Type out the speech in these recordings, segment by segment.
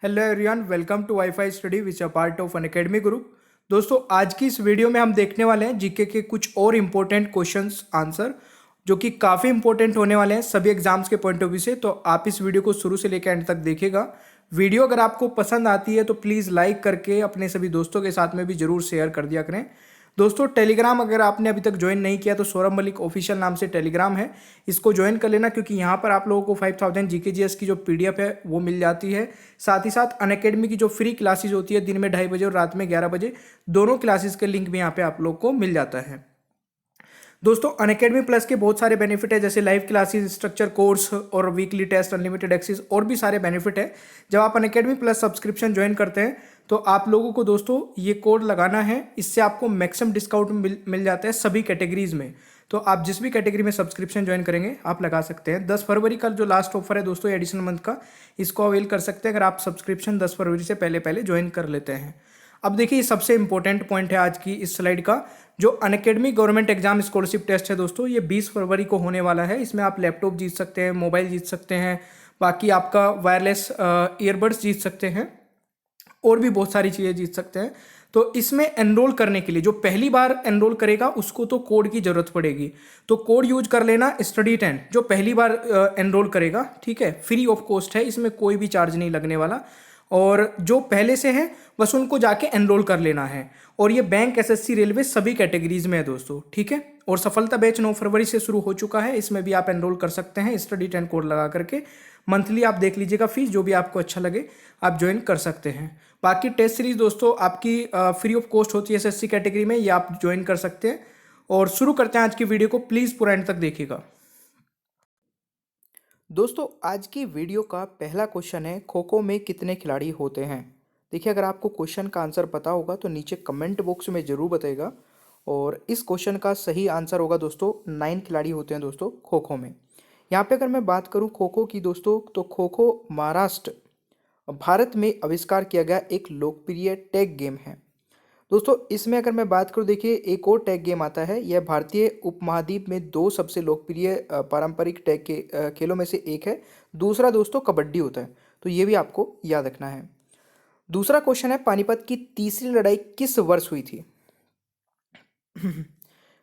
Hello everyone, welcome to WiFi Study which a part of Unacademy group. दोस्तों, आज की इस video में हम देखने वाले हैं जीके के कुछ और इम्पोर्टेंट क्वेश्चंस आंसर जो कि काफ़ी इंपॉर्टेंट होने वाले हैं सभी एग्जाम्स के पॉइंट ऑफ व्यू से। तो आप इस वीडियो को शुरू से लेकर एंड तक देखिएगा। वीडियो अगर आपको पसंद आती है तो प्लीज़ लाइक करके अपने सभी दोस्तों के साथ में भी जरूर शेयर कर दिया करें। दोस्तों, टेलीग्राम अगर आपने अभी तक ज्वाइन नहीं किया तो सौरभ मलिक ऑफिशियल नाम से टेलीग्राम है, इसको ज्वाइन कर लेना, क्योंकि यहाँ पर आप लोगों को 5000 जीकेजीएस की जो पीडीएफ है वो मिल जाती है। साथ ही साथ अनअकैडमी की जो फ्री क्लासेज होती है दिन में 2:30 बजे और रात में 11 बजे, दोनों क्लासेस के लिंक भी यहाँ पे आप लोग को मिल जाता है। दोस्तों, अनअकैडमी प्लस के बहुत सारे बेनिफिट है, जैसे लाइव क्लासेस, स्ट्रक्चर कोर्स और वीकली टेस्ट, अनलिमिटेड एक्सेस और भी सारे बेनिफिट है। जब आप अनअकैडमी प्लस सब्सक्रिप्शन ज्वाइन करते हैं तो आप लोगों को दोस्तों ये कोड लगाना है, इससे आपको मैक्सिमम डिस्काउंट मिल जाता है सभी कैटेगरीज में। तो आप जिस भी कैटेगरी में सब्सक्रिप्शन ज्वाइन करेंगे आप लगा सकते हैं। 10 फरवरी का जो लास्ट ऑफर है दोस्तों एडिशनल मंथ का, इसको अवेल कर सकते हैं अगर आप सब्सक्रिप्शन 10 फरवरी से पहले पहले ज्वाइन कर लेते हैं। अब देखिए, सबसे इंपॉर्टेंट पॉइंट है आज की इस स्लाइड का। जो Unacademy government exam scholarship test है दोस्तों, ये 20 फरवरी को होने वाला है। इसमें आप लैपटॉप जीत सकते हैं, मोबाइल जीत सकते हैं, बाकी आपका वायरलेस ईयरबड्स जीत सकते हैं और भी बहुत सारी चीज़ें जीत सकते हैं। तो इसमें एनरोल करने के लिए जो पहली बार एनरोल करेगा उसको तो कोड की ज़रूरत पड़ेगी, तो कोड यूज कर लेना स्टडी 10। जो पहली बार एनरोल करेगा, ठीक है, फ्री ऑफ कॉस्ट है, इसमें कोई भी चार्ज नहीं लगने वाला। और जो पहले से है बस उनको जाके एनरोल कर लेना है। और ये बैंक, एसएससी, रेलवे सभी कैटेगरीज में है दोस्तों, ठीक है। और सफलता बैच 9 फरवरी से शुरू हो चुका है, इसमें भी आप एनरोल कर सकते हैं स्टडी 10 कोड लगा करके। मंथली आप देख लीजिएगा, फीस जो भी आपको अच्छा लगे आप ज्वाइन कर सकते हैं। बाकी टेस्ट सीरीज दोस्तों आपकी फ्री ऑफ कॉस्ट होती है एसएससी कैटेगरी में, ये आप ज्वाइन कर सकते हैं। और शुरू करते हैं आज की वीडियो को, प्लीज़ पूरा एंड तक देखिएगा। दोस्तों, आज की वीडियो का पहला क्वेश्चन है, खो खो में कितने खिलाड़ी होते हैं। देखिए, अगर आपको क्वेश्चन का आंसर पता होगा तो नीचे कमेंट बॉक्स में ज़रूर बताइएगा। और इस क्वेश्चन का सही आंसर होगा दोस्तों 9 खिलाड़ी होते हैं दोस्तों खो खो में। यहाँ पे अगर मैं बात करूँ खो खो की दोस्तों, तो खो खो महाराष्ट्र भारत में आविष्कार किया गया एक लोकप्रिय टैग गेम है। दोस्तों, इसमें अगर मैं बात करूं, देखिए एक और टैग गेम आता है, यह भारतीय उपमहाद्वीप में 2 सबसे लोकप्रिय पारंपरिक टैग के खेलों में से एक है। दूसरा दोस्तों कबड्डी होता है, तो ये भी आपको याद रखना है। दूसरा क्वेश्चन है, पानीपत की तीसरी लड़ाई किस वर्ष हुई थी।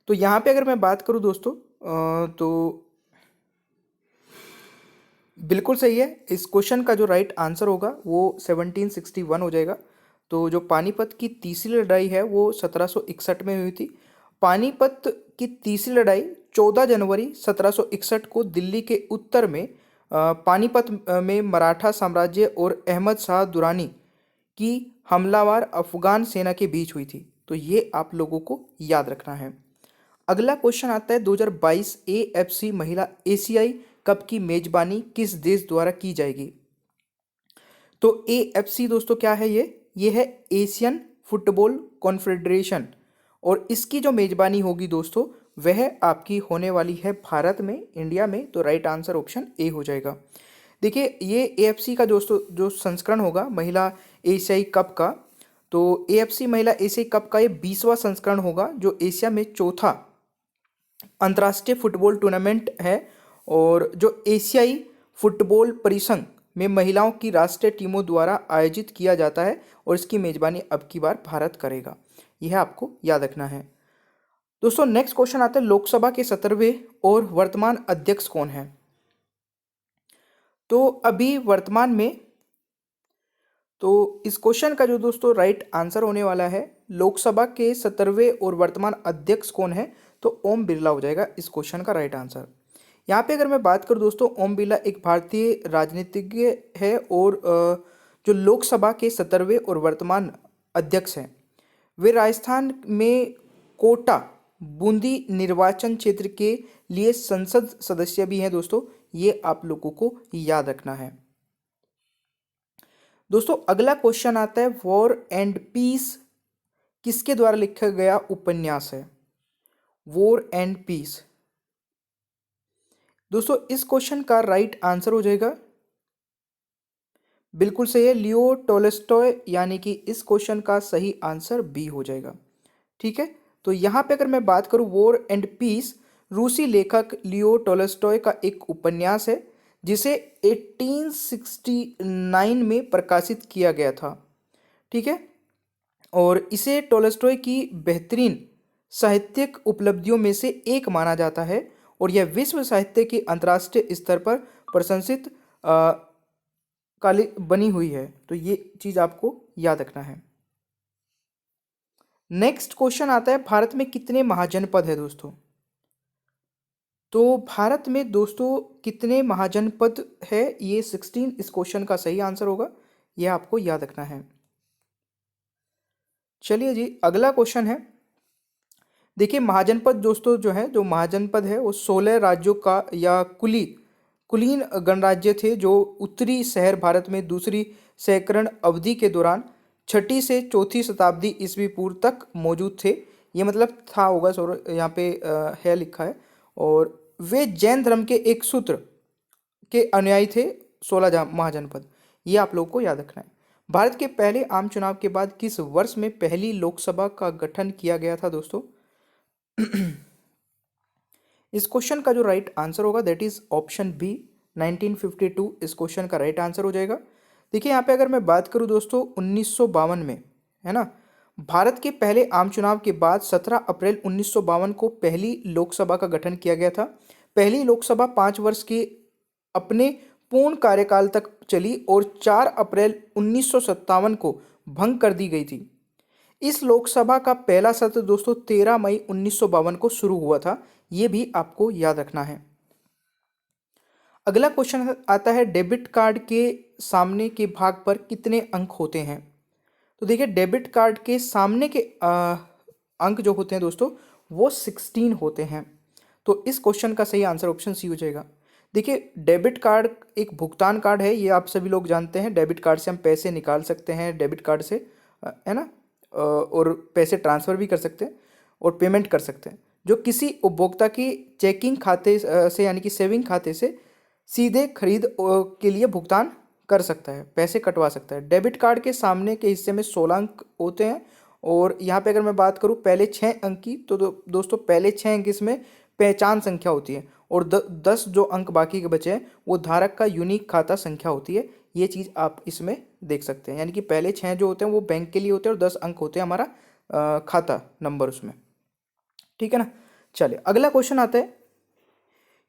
तो यहाँ पे अगर मैं बात करूँ दोस्तों, तो बिल्कुल सही है। इस क्वेश्चन का जो राइट आंसर होगा वो 1761 हो जाएगा। तो जो पानीपत की तीसरी लड़ाई है वो 1761 में हुई थी। पानीपत की तीसरी लड़ाई 14 जनवरी 1761 को दिल्ली के उत्तर में पानीपत में मराठा साम्राज्य और अहमद शाह दुरानी की हमलावर अफगान सेना के बीच हुई थी। तो ये आप लोगों को याद रखना है। अगला क्वेश्चन आता है, 2022 एएफसी महिला एशियाई कप की मेजबानी किस देश द्वारा की जाएगी। तो एएफसी दोस्तों क्या है, ये है एशियन फुटबॉल कॉन्फेडरेशन, और इसकी जो मेजबानी होगी दोस्तों वह आपकी होने वाली है भारत में, इंडिया में। तो राइट आंसर ऑप्शन ए हो जाएगा। देखिए, ये एएफसी का दोस्तों जो संस्करण होगा महिला एशियाई कप का, तो एएफसी महिला एशियाई कप का ये 20वां संस्करण होगा, जो एशिया में चौथा अंतर्राष्ट्रीय फुटबॉल टूर्नामेंट है। और जो एशियाई फुटबॉल परिसंघ में महिलाओं की राष्ट्रीय टीमों द्वारा आयोजित किया जाता है, और इसकी मेजबानी अब की बार भारत करेगा, यह आपको याद रखना है। दोस्तों, नेक्स्ट क्वेश्चन आता है, लोकसभा के 17वें और वर्तमान अध्यक्ष कौन है। तो अभी वर्तमान में, तो इस क्वेश्चन का जो दोस्तों राइट आंसर होने वाला है, लोकसभा के 17वें और वर्तमान अध्यक्ष कौन है, तो ओम बिरला हो जाएगा इस क्वेश्चन का राइट आंसर। यहाँ पे अगर मैं बात करूँ दोस्तों, ओम बिरला एक भारतीय राजनीतिज्ञ है, और जो लोकसभा के 17वें और वर्तमान अध्यक्ष हैं, वे राजस्थान में कोटा बूंदी निर्वाचन क्षेत्र के लिए संसद सदस्य भी हैं दोस्तों, ये आप लोगों को याद रखना है। दोस्तों, अगला क्वेश्चन आता है, वॉर एंड पीस किसके द्वारा लिखा गया उपन्यास है। वॉर एंड पीस दोस्तों, इस क्वेश्चन का राइट आंसर हो जाएगा, बिल्कुल सही है, लियो टोल्स्टॉय, यानी कि इस क्वेश्चन का सही आंसर बी हो जाएगा। ठीक है, तो यहाँ पे अगर मैं बात करूँ, वॉर एंड पीस रूसी लेखक लियो टोल्स्टॉय का एक उपन्यास है, जिसे 1869 में प्रकाशित किया गया था। ठीक है, और इसे टोल्स्टॉय की बेहतरीन साहित्यिक उपलब्धियों में से एक माना जाता है और यह विश्व साहित्य की अंतर्राष्ट्रीय स्तर पर प्रशंसित काली बनी हुई है। तो ये चीज़ आपको याद रखना है। नेक्स्ट क्वेश्चन आता है, भारत में कितने महाजनपद है दोस्तों? तो भारत में दोस्तों कितने महाजनपद है? ये 16 इस क्वेश्चन का सही आंसर होगा, यह आपको याद रखना है। चलिए जी, अगला क्वेश्चन है। देखिए महाजनपद दोस्तों जो है, जो महाजनपद है वो 16 राज्यों का या कुलीन गणराज्य थे जो उत्तरी शहर भारत में दूसरी सैकरण अवधि के दौरान 6ठी से 4थी शताब्दी ईस्वी पूर्व तक मौजूद थे। ये मतलब था होगा, सॉरी यहाँ पे है लिखा है। और वे जैन धर्म के एक सूत्र के अनुयायी थे। 16 महाजनपद, ये आप लोगों को याद रखना है। भारत के पहले आम चुनाव के बाद किस वर्ष में पहली लोकसभा का गठन किया गया था दोस्तों? इस क्वेश्चन का जो राइट आंसर होगा दैट इज ऑप्शन बी, 1952 इस क्वेश्चन का राइट आंसर हो जाएगा। देखिए यहाँ पे अगर मैं बात करूँ दोस्तों 1952 में, है ना, भारत के पहले आम चुनाव के बाद 17 अप्रैल 1952 को पहली लोकसभा का गठन किया गया था। पहली लोकसभा 5 वर्ष के अपने पूर्ण कार्यकाल तक चली और 4 अप्रैल 1957 को भंग कर दी गई थी। इस लोकसभा का पहला सत्र दोस्तों 13 मई 1952 को शुरू हुआ था, ये भी आपको याद रखना है। अगला क्वेश्चन आता है, डेबिट कार्ड के सामने के भाग पर कितने अंक होते हैं? तो देखिए डेबिट कार्ड के सामने के अंक जो होते हैं दोस्तों वो 16 होते हैं। तो इस क्वेश्चन का सही आंसर ऑप्शन सी हो जाएगा। देखिए डेबिट कार्ड एक भुगतान कार्ड है, ये आप सभी लोग जानते हैं। डेबिट कार्ड से हम पैसे निकाल सकते हैं, डेबिट कार्ड से, है ना, और पैसे ट्रांसफ़र भी कर सकते हैं और पेमेंट कर सकते हैं, जो किसी उपभोक्ता की चेकिंग खाते से यानी कि सेविंग खाते से सीधे खरीद के लिए भुगतान कर सकता है, पैसे कटवा सकता है। डेबिट कार्ड के सामने के हिस्से में 16 अंक होते हैं और यहाँ पे अगर मैं बात करूँ पहले 6 अंक की, तो दोस्तों पहले 6 अंक इसमें पहचान संख्या होती है और 10 जो अंक बाकी के बचे हैं वो धारक का यूनिक खाता संख्या होती है। ये चीज़ आप इसमें देख सकते हैं, यानी कि पहले 6 जो होते हैं वो बैंक के लिए होते हैं और 10 अंक होते हैं हमारा खाता नंबर उसमें। ठीक है ना। चलिए अगला क्वेश्चन आता है,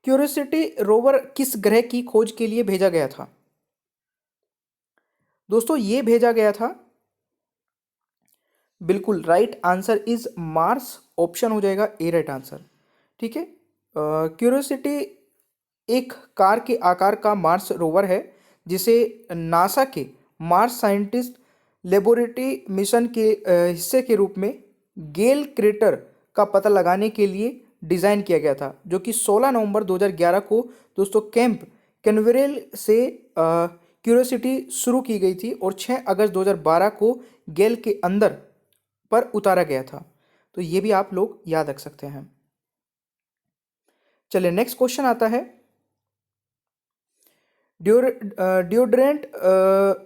क्यूरियोसिटी रोवर किस ग्रह की खोज के लिए भेजा गया था? दोस्तों ये भेजा गया था, बिल्कुल right answer is Mars, option हो जाएगा ए राइट आंसर। ठीक है, क्यूरियोसिटी एक कार के आकार का मार्स रोवर है जिसे नासा के मार्स साइंटिस्ट लेबोरेटरी मिशन के हिस्से के रूप में गेल क्रेटर का पता लगाने के लिए डिज़ाइन किया गया था, जो कि 16 नवंबर 2011 को दोस्तों कैंप कैनवेरल से क्यूरियोसिटी शुरू की गई थी और 6 अगस्त 2012 को गेल के अंदर पर उतारा गया था। तो ये भी आप लोग याद रख सकते हैं। चलिए नेक्स्ट क्वेश्चन आता है, डिओड्रेंट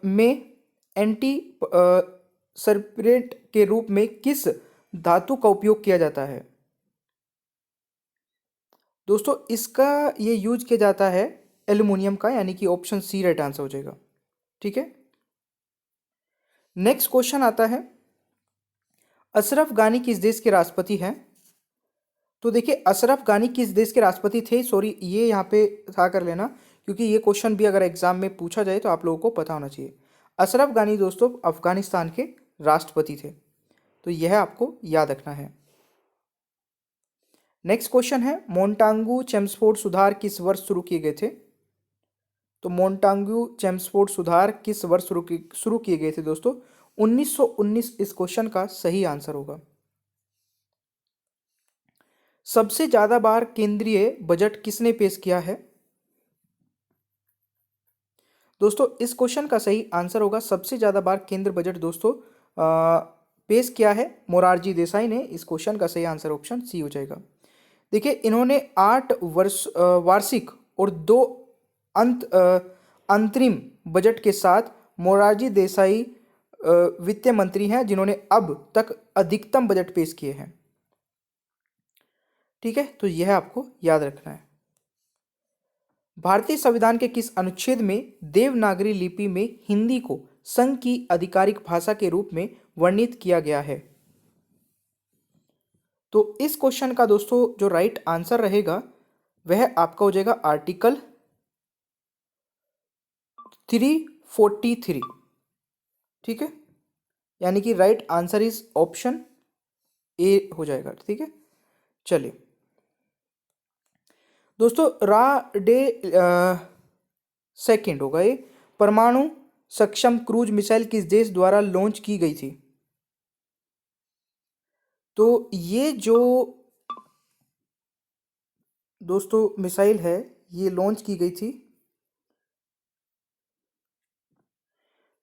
में एंटी सर्पिरेंट के रूप में किस धातु का उपयोग किया जाता है? दोस्तों इसका ये यूज किया जाता है एल्युमिनियम का, यानी कि ऑप्शन सी राइट आंसर हो जाएगा। ठीक है, नेक्स्ट क्वेश्चन आता है, अशरफ गानी किस देश के राष्ट्रपति हैं? तो देखिए अशरफ गानी किस देश के राष्ट्रपति थे, सॉरी ये यहाँ पे था कर लेना, क्योंकि ये क्वेश्चन भी अगर एग्जाम में पूछा जाए तो आप लोगों को पता होना चाहिए। अशरफ गानी दोस्तों अफगानिस्तान के राष्ट्रपति थे, तो यह आपको याद रखना है। नेक्स्ट क्वेश्चन है, मोंटागू चेम्सफोर्ड सुधार किस वर्ष शुरू किए गए थे? तो मोंटागू चेम्सफोर्ड सुधार किस वर्ष शुरू किए गए थे दोस्तों? 1919 इस क्वेश्चन का सही आंसर होगा। सबसे ज्यादा बार केंद्रीय बजट किसने पेश किया है? दोस्तों इस क्वेश्चन का सही आंसर होगा, सबसे ज्यादा बार केंद्र बजट दोस्तों पेश किया है मोरारजी देसाई ने। इस क्वेश्चन का सही आंसर ऑप्शन सी हो जाएगा। देखिए इन्होंने 8 वार्षिक और 2 अंतरिम बजट के साथ मोरारजी देसाई वित्त मंत्री हैं जिन्होंने अब तक अधिकतम बजट पेश किए हैं। ठीक है, तो यह आपको याद रखना है। भारतीय संविधान के किस अनुच्छेद में देवनागरी लिपि में हिंदी को संघ की आधिकारिक भाषा के रूप में वर्णित किया गया है? तो इस क्वेश्चन का दोस्तों जो राइट आंसर रहेगा वह आपका हो जाएगा आर्टिकल 343। ठीक है, यानी कि right answer is option A हो जाएगा। ठीक है, चलिए दोस्तों, रा डे सेकेंड होगा ये। परमाणु सक्षम क्रूज मिसाइल किस देश द्वारा लॉन्च की गई थी? तो ये जो दोस्तों मिसाइल है ये लॉन्च की गई थी,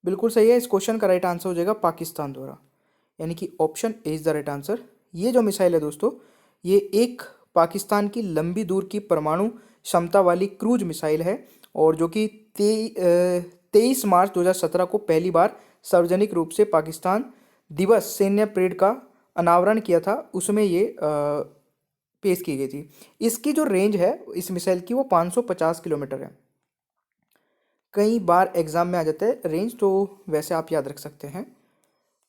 बिल्कुल सही है। इस क्वेश्चन का राइट आंसर हो जाएगा पाकिस्तान द्वारा, यानी कि option A is the right answer. ये जो मिसाइल है दोस्तों, ये एक पाकिस्तान की लंबी दूर की परमाणु क्षमता वाली क्रूज मिसाइल है, और जो कि 23 मार्च 2017 को पहली बार सार्वजनिक रूप से पाकिस्तान दिवस सैन्य परेड का अनावरण किया था, उसमें ये पेश की गई थी। इसकी जो रेंज है इस मिसाइल की वो 550 किलोमीटर है। कई बार एग्जाम में आ जाता है रेंज, तो वैसे आप याद रख सकते हैं।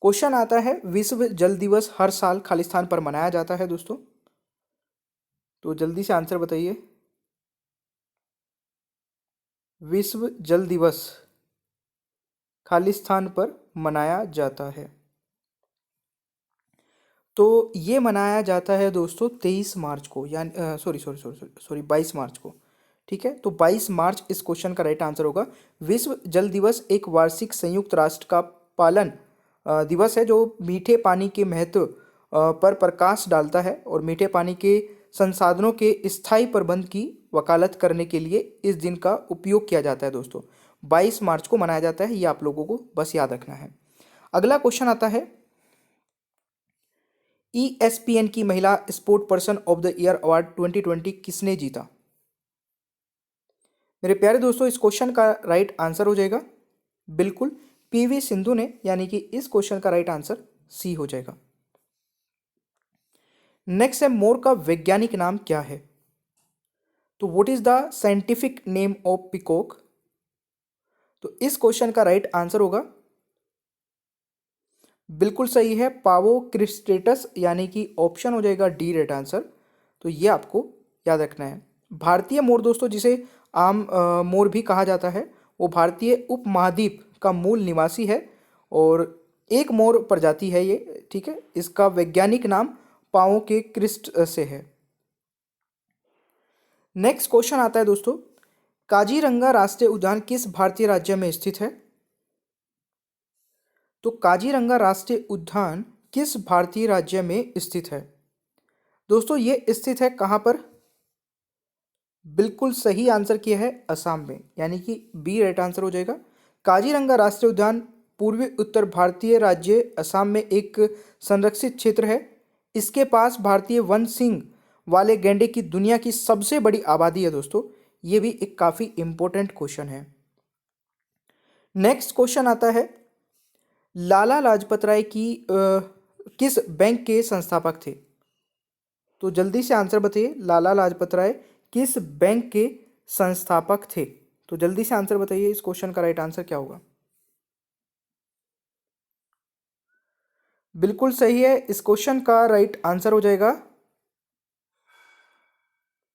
क्वेश्चन आता है, विश्व जल दिवस हर साल खाली स्थान पर मनाया जाता है दोस्तों? तो जल्दी से आंसर बताइए। विश्व जल दिवस खाली स्थान पर मनाया जाता है, तो ये मनाया जाता है दोस्तों 23 मार्च को, यानी सॉरी 22 मार्च को। ठीक है, तो 22 मार्च इस क्वेश्चन का राइट आंसर होगा। विश्व जल दिवस एक वार्षिक संयुक्त राष्ट्र का पालन दिवस है जो मीठे पानी के महत्व पर प्रकाश डालता है और मीठे पानी के संसाधनों के स्थायी प्रबंध की वकालत करने के लिए इस दिन का उपयोग किया जाता है दोस्तों। 22 मार्च को मनाया जाता है, ये आप लोगों को बस याद रखना है। अगला क्वेश्चन आता है, ESPN की महिला sport person of the year award 2020 किसने जीता? मेरे प्यारे दोस्तों, इस क्वेश्चन का राइट आंसर हो जाएगा बिल्कुल PV सिंधु ने, यानी कि इस क्वेश्चन का राइट आंसर सी हो जाएगा। नेक्स्ट है, मोर का वैज्ञानिक नाम क्या है? तो what is the scientific name of peacock? तो इस क्वेश्चन का राइट आंसर होगा बिल्कुल सही है पावो क्रिस्टेटस, यानी कि ऑप्शन हो जाएगा डी राइट आंसर। तो ये आपको याद रखना है। भारतीय मोर दोस्तों, जिसे आम मोर भी कहा जाता है, वो भारतीय उपमहाद्वीप का मूल निवासी है और एक मोर प्रजाति है ये। ठीक है, इसका वैज्ञानिक नाम पावो के क्रिस्ट से है। नेक्स्ट क्वेश्चन आता है दोस्तों, काजीरंगा राष्ट्रीय उद्यान किस भारतीय राज्य में स्थित है? तो काजीरंगा राष्ट्रीय उद्यान किस भारतीय राज्य में स्थित है? दोस्तों ये स्थित है कहाँ पर? बिल्कुल सही आंसर किया है असम में, यानी कि बी राइट आंसर हो जाएगा। काजीरंगा राष्ट्रीय उद्यान पूर्वी उत्तर भारतीय राज्य असम में एक संरक्षित क्षेत्र है। इसके पास भारतीय वन सींग वाले गैंडे की दुनिया की सबसे बड़ी आबादी है दोस्तों। ये भी एक काफ़ी इंपॉर्टेंट क्वेश्चन है। नेक्स्ट क्वेश्चन आता है, लाला लाजपत राय किस बैंक के संस्थापक थे? तो जल्दी से आंसर बताइए, लाला लाजपत राय किस बैंक के संस्थापक थे? तो जल्दी से आंसर बताइए, इस क्वेश्चन का राइट आंसर क्या होगा? बिल्कुल सही है, इस क्वेश्चन का राइट आंसर हो जाएगा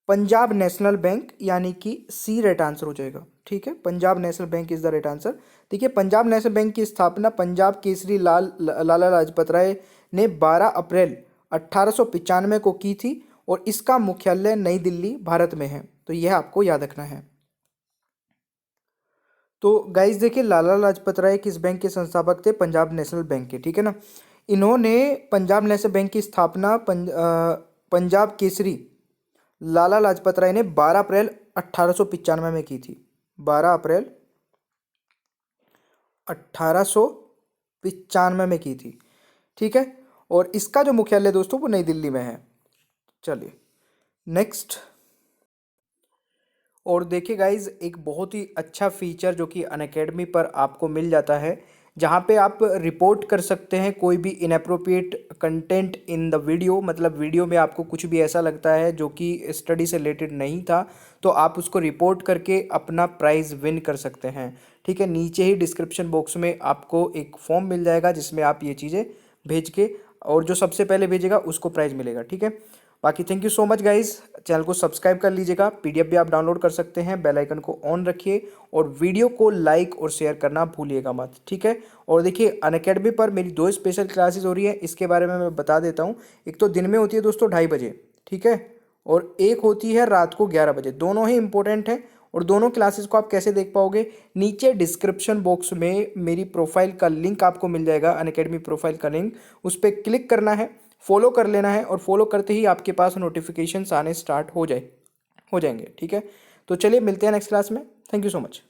पंजाब नेशनल बैंक, यानी कि सी राइट आंसर हो जाएगा। ठीक है, Punjab national bank is the right answer. देखिए, पंजाब नेशनल बैंक की स्थापना पंजाब केसरी लाला लाजपत राय ने 12 अप्रैल 1895 को की थी और इसका मुख्यालय नई दिल्ली भारत में है। तो यह आपको याद रखना है। तो गाइस देखिए, लाला लाजपत राय किस बैंक के संस्थापक थे? पंजाब नेशनल बैंक के। ठीक है ना, इन्होंने पंजाब नेशनल बैंक की स्थापना पंजाब केसरी लाला लाजपत राय ने 12 अप्रैल 1895 में की थी। 12 अप्रैल 1895 में की थी। ठीक है, और इसका जो मुख्यालय दोस्तों वो नई दिल्ली में है। चलिए नेक्स्ट, और देखिए गाइज, एक बहुत ही अच्छा फीचर जो कि अनअकैडमी पर आपको मिल जाता है, जहाँ पे आप रिपोर्ट कर सकते हैं कोई भी inappropriate content in the video, मतलब वीडियो में आपको कुछ भी ऐसा लगता है जो कि स्टडी से रिलेटेड नहीं था, तो आप उसको रिपोर्ट करके अपना प्राइज़ विन कर सकते हैं। ठीक है, नीचे ही डिस्क्रिप्शन बॉक्स में आपको एक फॉर्म मिल जाएगा जिसमें आप ये चीज़ें भेज के, और जो सबसे पहले भेजेगा उसको प्राइज़ मिलेगा। ठीक है, बाकी thank you so much guys, channel को सब्सक्राइब कर लीजिएगा, पीडीएफ भी आप डाउनलोड कर सकते हैं, बेल आइकन को ऑन रखिए और वीडियो को लाइक और शेयर करना भूलिएगा मत। ठीक है, और देखिए अनअकैडमी पर मेरी 2 स्पेशल क्लासेस हो रही है, इसके बारे में मैं बता देता हूँ। एक तो दिन में होती है दोस्तों 2:30 बजे, ठीक है, और एक होती है रात को 11 बजे। दोनों ही इंपॉर्टेंट हैं और दोनों क्लासेस को आप कैसे देख पाओगे, नीचे डिस्क्रिप्शन बॉक्स में मेरी प्रोफाइल का लिंक आपको मिल जाएगा, अनअकैडमी प्रोफाइल का लिंक, उस पर क्लिक करना है, फॉलो कर लेना है और फॉलो करते ही आपके पास नोटिफिकेशंस आने स्टार्ट हो जाएंगे। ठीक है, तो चलिए मिलते हैं नेक्स्ट क्लास में। Thank you so much.